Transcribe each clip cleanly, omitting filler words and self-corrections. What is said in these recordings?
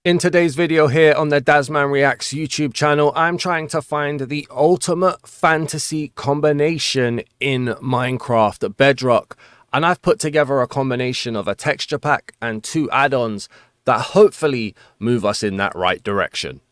In today's video here on the Dasman Reacts YouTube channel, I'm trying to find the ultimate fantasy combination in Minecraft Bedrock. And I've put together a combination of a texture pack and 2 add-ons that hopefully move us in that right direction.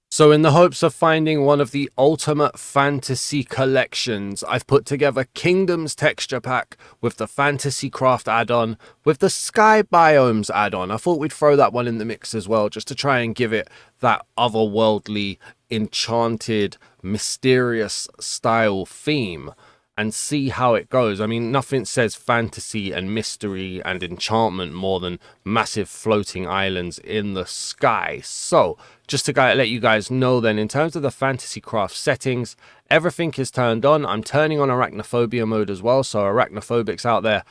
So in the hopes of finding one of the ultimate fantasy collections, I've put together Kingdoms texture pack with the FantasyCraft add-on, with the SkyBiomes add-on. I thought we'd throw that one in the mix as well, just to try and give it that otherworldly, enchanted, mysterious style theme and see how it goes. I mean, nothing says fantasy and mystery and enchantment more than massive floating islands in the sky. So just to let you guys know then, in terms of the FantasyCraft settings, everything is turned on. I'm turning on arachnophobia mode as well, so arachnophobics out there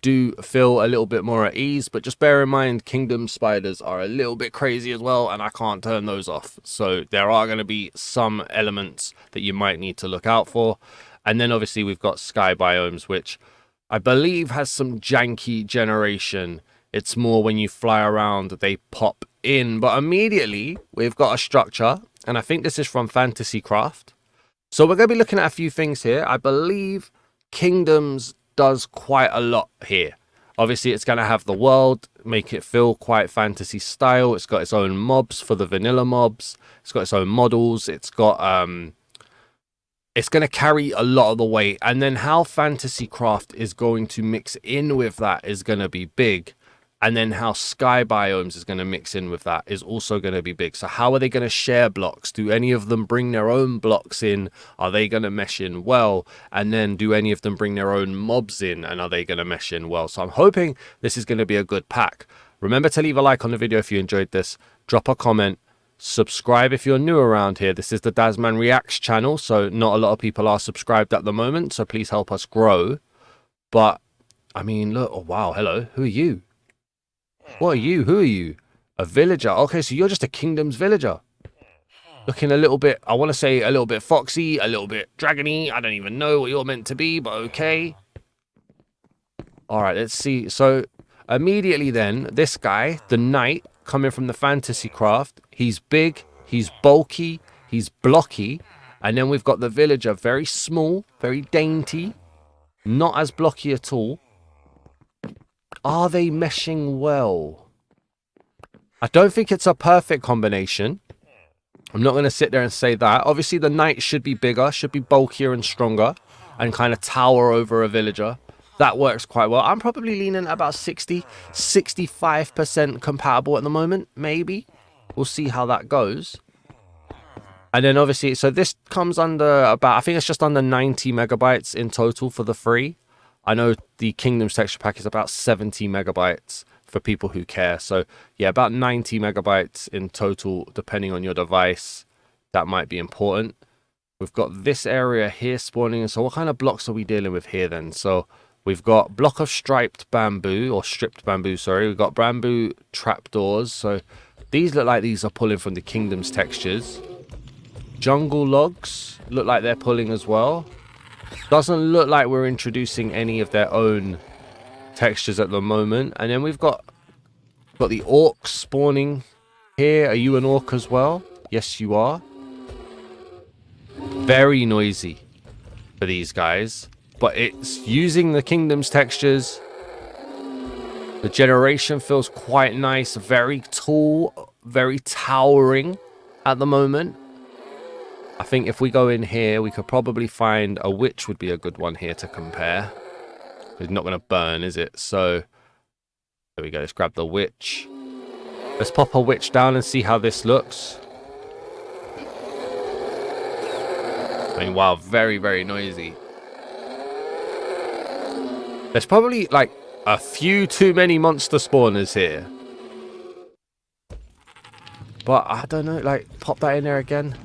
do feel a little bit more at ease, but just bear in mind kingdom spiders are a little bit crazy as well, and I can't turn those off. So there are going to be some elements that you might need to look out for. And then obviously we've got SkyBiomes, which I believe has some janky generation. It's more when you fly around, they pop in. But immediately we've got a structure, and I think this is from FantasyCraft. So we're going to be looking at a few things here. I believe Kingdoms does quite a lot here. Obviously, it's going to have the world, make it feel quite fantasy style. It's got its own mobs for the vanilla mobs. It's got its own models. It's got it's going to carry a lot of the weight, and then how FantasyCraft is going to mix in with that is going to be big, and then how SkyBiomes is going to mix in with that is also going to be big. So how are they going to share blocks? Do any of them bring their own blocks in? Are they going to mesh in well? And then do any of them bring their own mobs in, and are they going to mesh in well? So I'm hoping this is going to be a good pack. Remember to leave a like on the video if you enjoyed this, drop a comment, subscribe if you're new around here. This is the Dasman Reacts channel, so not a lot of people are subscribed at the moment, so please help us grow. But I mean, look, oh wow, hello, who are you? What are you? Who are you? A villager. Okay, so you're just a Kingdoms villager, looking a little bit, I want to say a little bit foxy, a little bit dragony. I don't even know what you're meant to be, but okay. All right, let's see. So immediately then, this guy, the knight, coming from the FantasyCraft, he's big, he's bulky, he's blocky. And then we've got the villager, very small, very dainty, not as blocky at all. Are they meshing well? I don't think it's a perfect combination. I'm not going to sit there and say that. Obviously, the knight should be bigger, should be bulkier and stronger, and kind of tower over a villager. That works quite well. I'm probably leaning at about 65% compatible at the moment, maybe. We'll see how that goes. And then obviously, so this comes under about, I think it's just under 90 megabytes in total for the free. I know the Kingdoms texture pack is about 70 megabytes for people who care. So yeah, about 90 megabytes in total, depending on your device. That might be important. We've got this area here spawning. So what kind of blocks are we dealing with here then? So we've got block of striped bamboo, or stripped bamboo, sorry. We've got bamboo trapdoors. So these look like these are pulling from the Kingdoms textures. Jungle logs look like they're pulling as well. Doesn't look like we're introducing any of their own textures at the moment. And then we've got the orcs spawning here. Are you an orc as well? Yes, you are. Very noisy for these guys, but it's using the Kingdoms textures. The generation feels quite nice, very tall, very towering at the moment. I think if we go in here, we could probably find a witch would be a good one here to compare. It's not going to burn, is it? So there we go. Let's grab the witch. Let's pop a witch down and see how this looks. I mean, wow, very, very noisy. There's probably like a few too many monster spawners here. But I don't know, like, pop that in there again.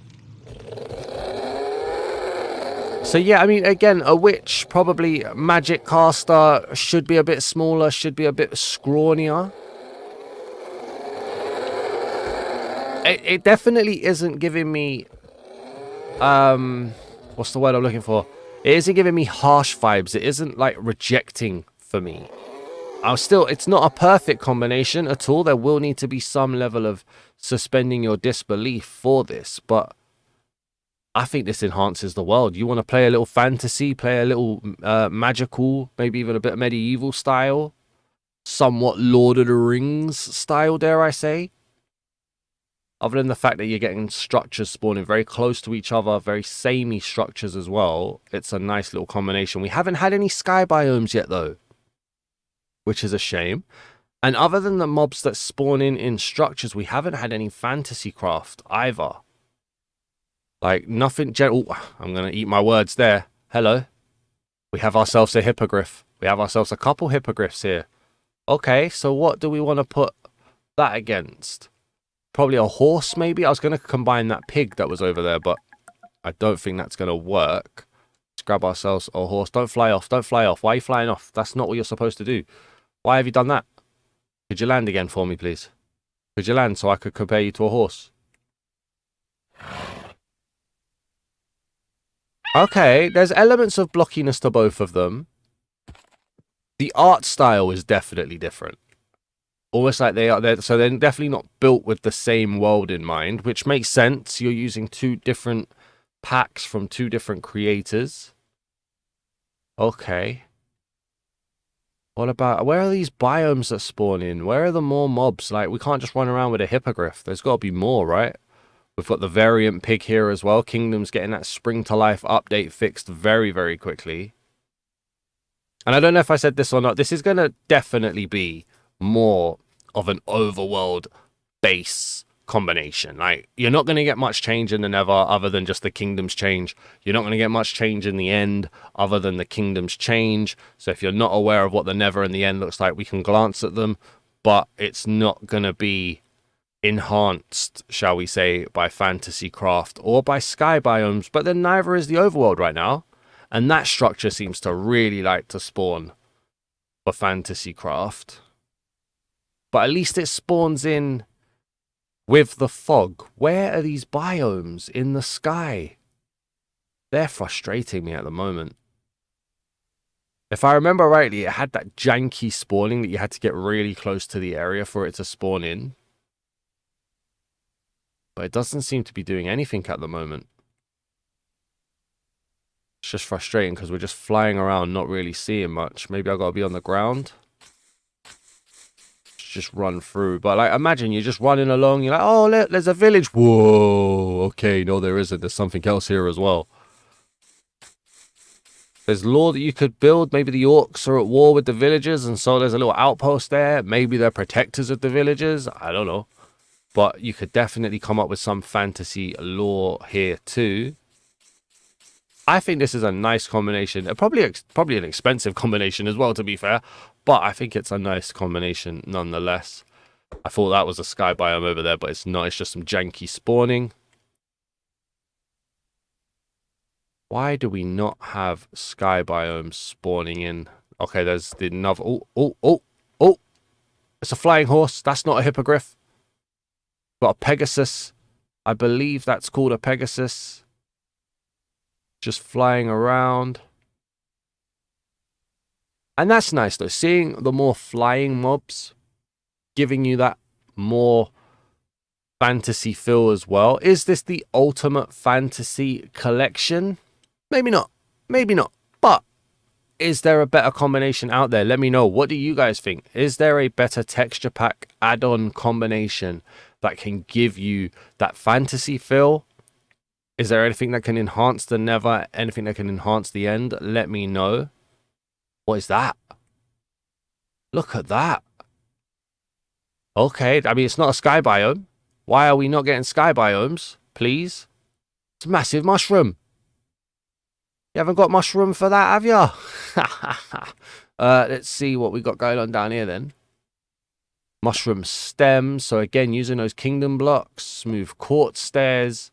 So yeah, I mean, again, a witch, probably magic caster, should be a bit smaller, should be a bit scrawnier. It definitely isn't giving me, what's the word I'm looking for? It isn't giving me harsh vibes. It isn't like rejecting for me. It's not a perfect combination at all. There will need to be some level of suspending your disbelief for this, but I think this enhances the world. You want to play a little fantasy, play a little magical, maybe even a bit medieval style, somewhat Lord of the Rings style, dare I say. Other than the fact that you're getting structures spawning very close to each other, very samey structures as well, it's a nice little combination. We haven't had any sky biomes yet, though, which is a shame. And other than the mobs that spawn in structures, we haven't had any FantasyCraft either. Like, nothing gentle. I'm going to eat my words there. Hello. We have ourselves a hippogriff. We have ourselves a couple hippogriffs here. Okay, so what do we want to put that against? Probably a horse, maybe? I was going to combine that pig that was over there, but I don't think that's going to work. Let's grab ourselves a horse. Don't fly off. Don't fly off. Why are you flying off? That's not what you're supposed to do. Why have you done that? Could you land again for me, please? Could you land so I could compare you to a horse? Okay, there's elements of blockiness to both of them. The art style is definitely different. Almost like they are there, so they're definitely not built with the same world in mind, which makes sense. You're using two different packs from two different creators. Okay. What about, where are these biomes that spawn in? Where are the more mobs? Like, we can't just run around with a hippogriff. There's got to be more, right? We've got the variant pig here as well. Kingdom's getting that spring to life update fixed very, very quickly. And I don't know if I said this or not. This is going to definitely be more of an overworld base combination. Like, you're not going to get much change in the Nether other than just the kingdoms change. You're not going to get much change in the end other than the kingdoms change. So if you're not aware of what the Nether and the end looks like, we can glance at them, but it's not going to be enhanced, shall we say, by FantasyCraft or by SkyBiomes, but then neither is the overworld right now. And that structure seems to really like to spawn for FantasyCraft. But at least it spawns in with the fog. Where are these biomes in the sky? They're frustrating me at the moment. If I remember rightly, it had that janky spawning that you had to get really close to the area for it to spawn in. But it doesn't seem to be doing anything at the moment. It's just frustrating because we're just flying around, not really seeing much. Maybe I gotta be on the ground. Just run through. But like, imagine you're just running along. You're like, oh, look, there's a village. Whoa. Okay, no, there isn't. There's something else here as well. There's lore that you could build. Maybe the orcs are at war with the villagers, and so there's a little outpost there. Maybe they're protectors of the villagers. I don't know. But you could definitely come up with some fantasy lore here too. I think this is a nice combination. Probably an expensive combination as well, to be fair. But I think it's a nice combination nonetheless. I thought that was a sky biome over there, but it's not. It's just some janky spawning. Why do we not have sky biomes spawning in? Okay, there's the another. Oh. It's a flying horse. That's not a hippogriff. Got a Pegasus. I believe that's called a Pegasus. Just flying around. And that's nice though. Seeing the more flying mobs, giving you that more fantasy feel as well. Is this the ultimate fantasy collection? Maybe not. Maybe not. But is there a better combination out there? Let me know. What do you guys think? Is there a better texture pack add-on combination that can give you that fantasy feel? Is there anything that can enhance the Nether? Anything that can enhance the end? Let me know. What is that? Look at that. Okay, I mean, it's not a sky biome. Why are we not getting sky biomes? Please? It's a massive mushroom. You haven't got mushroom for that, have you? Let's see what we got going on down here then. Mushroom stems. So again, using those kingdom blocks. Smooth quartz stairs.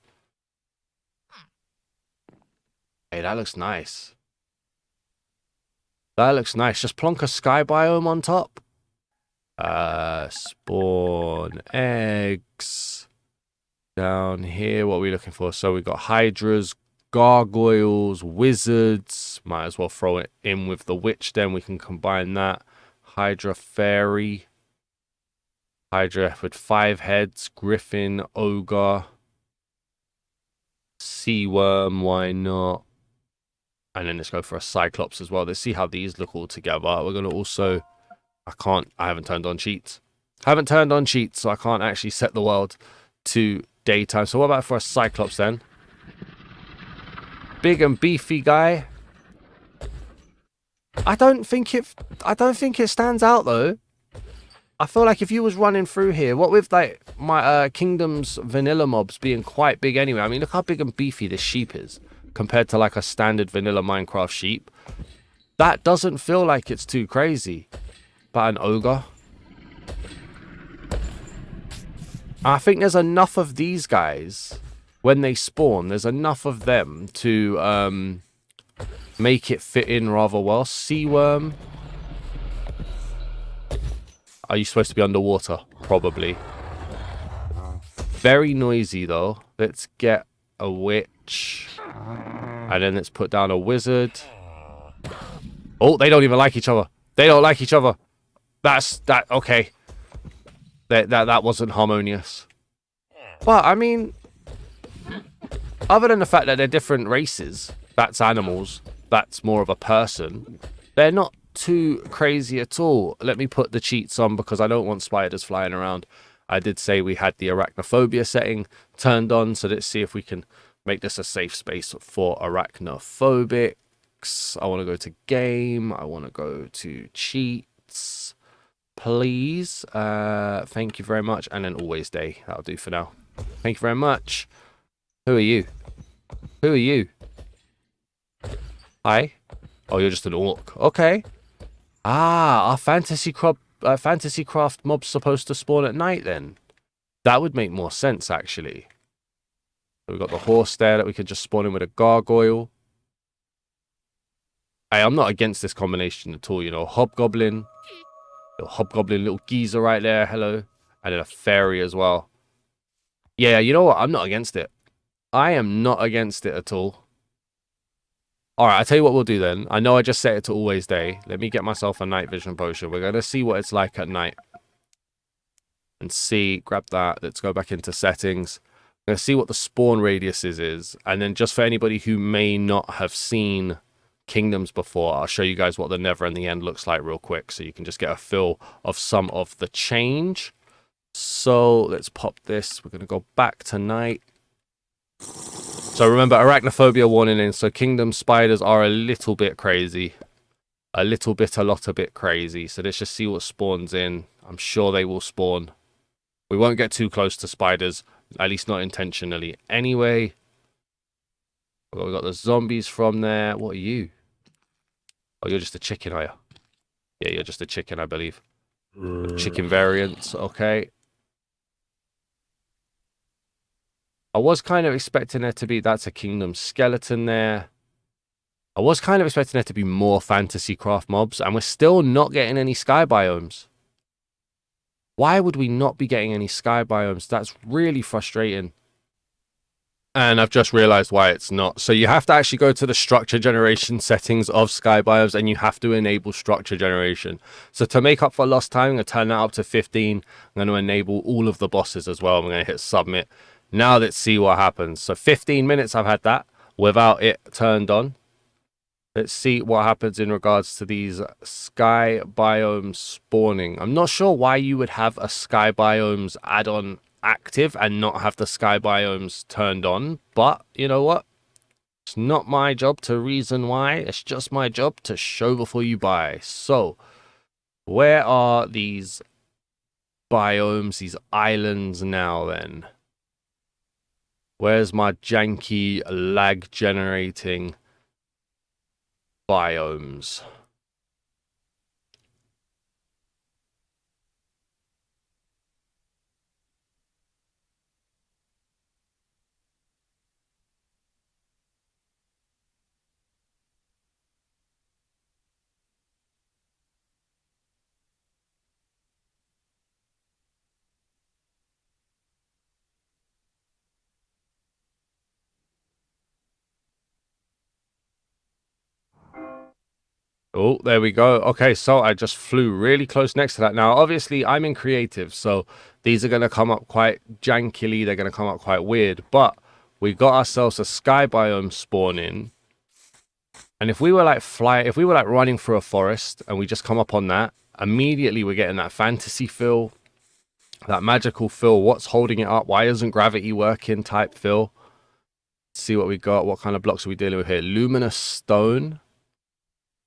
Hey, that looks nice. That looks nice. Just plonk a sky biome on top. Spawn eggs. Down here, what are we looking for? So we got hydras, gargoyles, wizards. Might as well throw it in with the witch, then we can combine that. Hydra fairy. Hydra with 5 heads. Griffin, ogre. Sea worm, why not? And then let's go for a cyclops as well. Let's see how these look all together. We're going to also... I haven't turned on cheats. Haven't turned on cheats, so I can't actually set the world to daytime. So what about for a cyclops then? Big and beefy guy. I don't think it stands out though. I feel like if you was running through here, what with like my Kingdom's vanilla mobs being quite big anyway. I mean, look how big and beefy this sheep is compared to like a standard vanilla Minecraft sheep. That doesn't feel like it's too crazy. But an ogre. I think there's enough of these guys when they spawn. There's enough of them to make it fit in rather well. Sea worm. Are you supposed to be underwater? Probably. Very noisy though. Let's get a witch. And then let's put down a wizard. Oh, they don't even like each other. They don't like each other. Okay. That wasn't harmonious. But I mean, other than the fact that they're different races, that's animals, that's more of a person, they're not too crazy at all. Let me put the cheats on because I don't want spiders flying around. I did say we had the arachnophobia setting turned on, so let's see if we can make this a safe space for arachnophobics. I want to go to game. I want to go to cheats. Please. Thank you very much. And then always day. That'll do for now. Thank you very much. Who are you? Who are you? Hi. Oh, you're just an orc. Okay. Ah, our FantasyCraft mob's supposed to spawn at night then. That would make more sense, actually. So we've got the horse there that we could just spawn in with a gargoyle. Hey, I'm not against this combination at all, you know. Hobgoblin. Little hobgoblin, little geezer right there. Hello. And then a fairy as well. Yeah, you know what? I'm not against it. I am not against it at all. Alright, I'll tell you what we'll do then. I know I just set it to always day. Let me get myself a night vision potion. We're going to see what it's like at night. And see, grab that. Let's go back into settings. We're going to see what the spawn radius is. And then just for anybody who may not have seen Kingdoms before, I'll show you guys what the Nether and the End looks like real quick. So you can just get a feel of some of the change. So let's pop this. We're going to go back to night. So remember, arachnophobia warning in. So Kingdom spiders are a little bit crazy. A lot crazy. So let's just see what spawns in. I'm sure they will spawn. We won't get too close to spiders. At least not intentionally. Anyway. We've got the zombies from there. What are you? Oh, you're just a chicken, are you? Yeah, you're just a chicken, I believe. Chicken variants. Okay. I was kind of expecting there to be... That's a Kingdom skeleton there. I was kind of expecting there to be more FantasyCraft mobs. And we're still not getting any SkyBiomes. Why would we not be getting any SkyBiomes? That's really frustrating. And I've just realized why it's not. So you have to actually go to the structure generation settings of SkyBiomes. And you have to enable structure generation. So to make up for lost time, I'm going to turn that up to 15. I'm going to enable all of the bosses as well. I'm going to hit submit. Now let's see what happens. So 15 minutes I've had that without it turned on. Let's see what happens in regards to these SkyBiomes spawning. I'm not sure why you would have a SkyBiomes add-on active and not have the SkyBiomes turned on. But you know what? It's not my job to reason why. It's just my job to show before you buy. So where are these biomes, these islands now then? Where's my janky lag generating biomes? Oh, there we go. Okay, so I just flew really close next to that. Now, obviously, I'm in creative, so these are going to come up quite jankily. They're going to come up quite weird. But we got ourselves a sky biome spawn in. And if we were like if we were like running through a forest and we just come up on that, immediately we're getting that fantasy feel, that magical feel. What's holding it up? Why isn't gravity working type feel? Let's see what we got. What kind of blocks are we dealing with here? Luminous stone.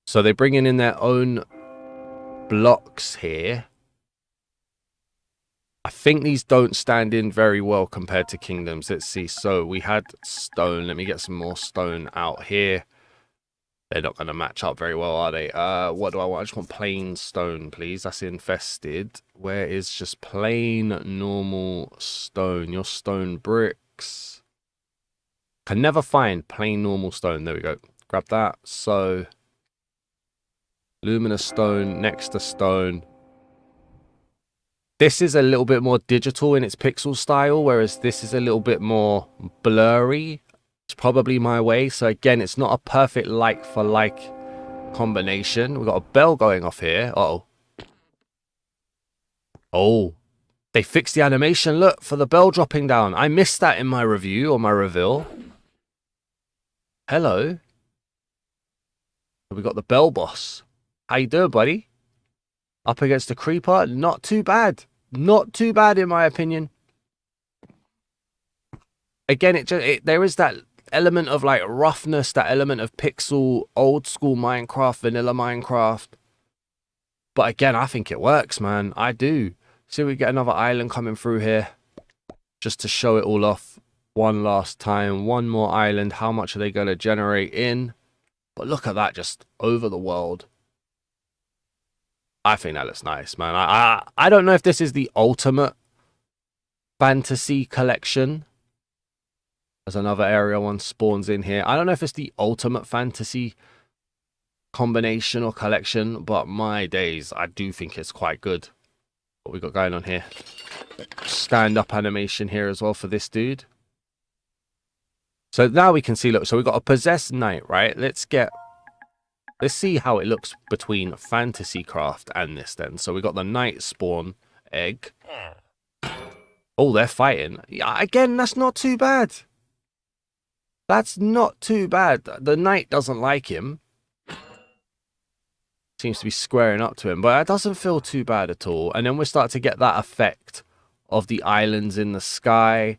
So they're bringing in their own blocks here. I think these don't stand in very well compared to kingdoms. Let's see. So we had stone. Let me get some more stone out here. They're not going to match up very well, are they? What do I want? I just want plain stone, please. That's infested. Where is just plain normal stone? Your stone bricks. Can never find plain normal stone. There we go. Grab that. So luminous stone next to stone. This is a little bit more digital in its pixel style, whereas this is a little bit more blurry. It's probably my way. So again, it's not a perfect like for like combination. We've got a bell going off here. Uh-oh. Oh, they fixed the animation. Look, for the bell dropping down. I missed that in my review or my reveal. Hello. We got the bell boss. How you doing, buddy? Up against the creeper? Not too bad. Not too bad, in my opinion. Again, there is that element of like roughness, that element of pixel, old school Minecraft, vanilla Minecraft. But again, I think it works, man. I do. See, we get another island coming through here. Just to show it all off one last time. One more island. How much are they going to generate in? But look at that, just over the world. I think that looks nice, man. I don't know if this is the ultimate fantasy collection. There's another area one spawns in here. I don't know if it's the ultimate fantasy combination or collection, but my days, I do think it's quite good. What we got going on here? Stand-up animation here as well for this dude. So now we can see, look, so we got a possessed knight, right? Let's see how it looks between FantasyCraft and this then. So we got the knight spawn egg. Oh, they're fighting. Yeah, again, that's not too bad. That's not too bad. The knight doesn't like him. Seems to be squaring up to him, but that doesn't feel too bad at all. And then we start to get that effect of the islands in the sky.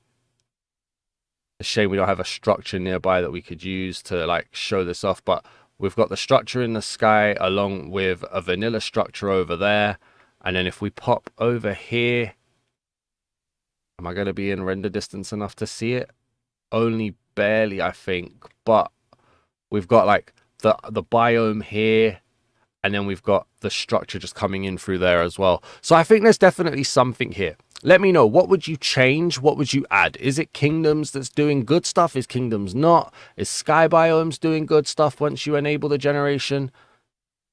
A shame we don't have a structure nearby that we could use to like show this off, but we've got the structure in the sky along with a vanilla structure over there. And then if we pop over here, am I going to be in render distance enough to see it? Only barely, I think. But we've got like the biome here. And then we've got the structure just coming in through there as well. So I think there's definitely something here. Let me know. What would you change? What would you add? Is it Kingdoms that's doing good stuff? Is Kingdoms not? Is SkyBiomes doing good stuff once you enable the generation?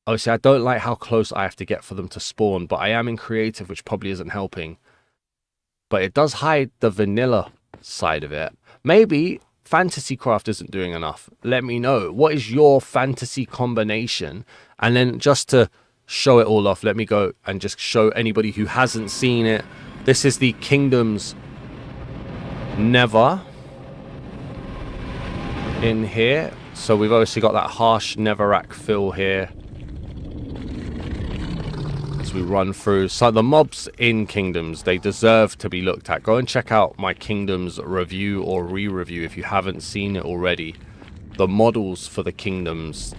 Obviously, I don't like how close I have to get for them to spawn, but I am in creative, which probably isn't helping. But it does hide the vanilla side of it. Maybe FantasyCraft isn't doing enough. Let me know. What is your fantasy combination? And then just to show it all off, let me go and just show anybody who hasn't seen it. This is the Kingdoms Nether in here. So we've obviously got that harsh Netherrack feel here as we run through. So the mobs in Kingdoms, they deserve to be looked at. Go and check out my Kingdoms review or re-review if you haven't seen it already. The models for the Kingdoms,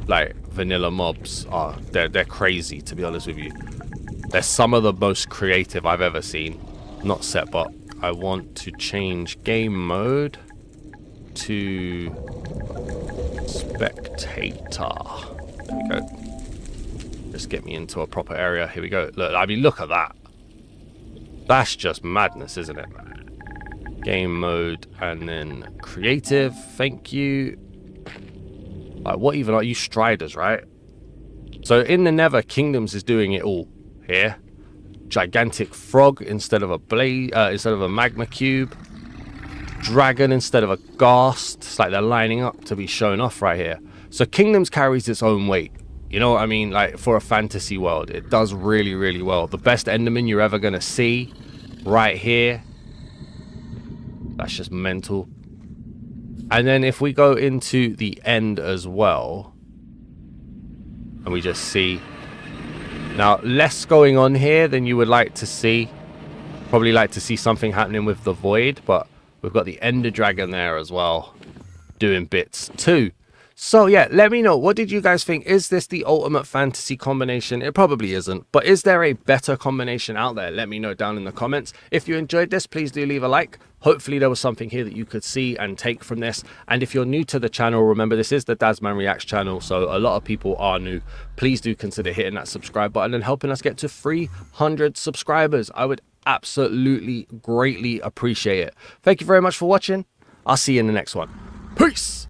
like vanilla mobs, are they're crazy, to be honest with you. They're some of the most creative I've ever seen. Not set, but I want to change game mode to spectator. There we go. Just get me into a proper area. Here we go. Look, I mean, look at that. That's just madness, isn't it? Game mode and then creative. Thank you. Like, what even are you? Striders, right? So in the Nether, Kingdoms is doing it all here. Gigantic frog instead of a instead of a magma cube. Dragon instead of a ghast. It's like they're lining up to be shown off right here. So Kingdoms carries its own weight. You know what I mean? Like, for a fantasy world, it does really, really well. The best Enderman you're ever going to see right here. That's just mental. And then if we go into the end as well, and we just see, now less going on here than you would like to see. Probably like to see something happening with the void, but we've got the Ender Dragon there as well, doing bits too. So yeah, let me know, what did you guys think? Is this the ultimate fantasy combination? It probably isn't, but is there a better combination out there? Let me know down in the comments. If you enjoyed this, please do leave a like. Hopefully there was something here that you could see and take from this. And if you're new to the channel, remember this is the Dazman Reacts channel, so a lot of people are new. Please do consider hitting that subscribe button and helping us get to 300 subscribers. I would absolutely greatly appreciate it. Thank you very much for watching. I'll see you in the next one. Peace.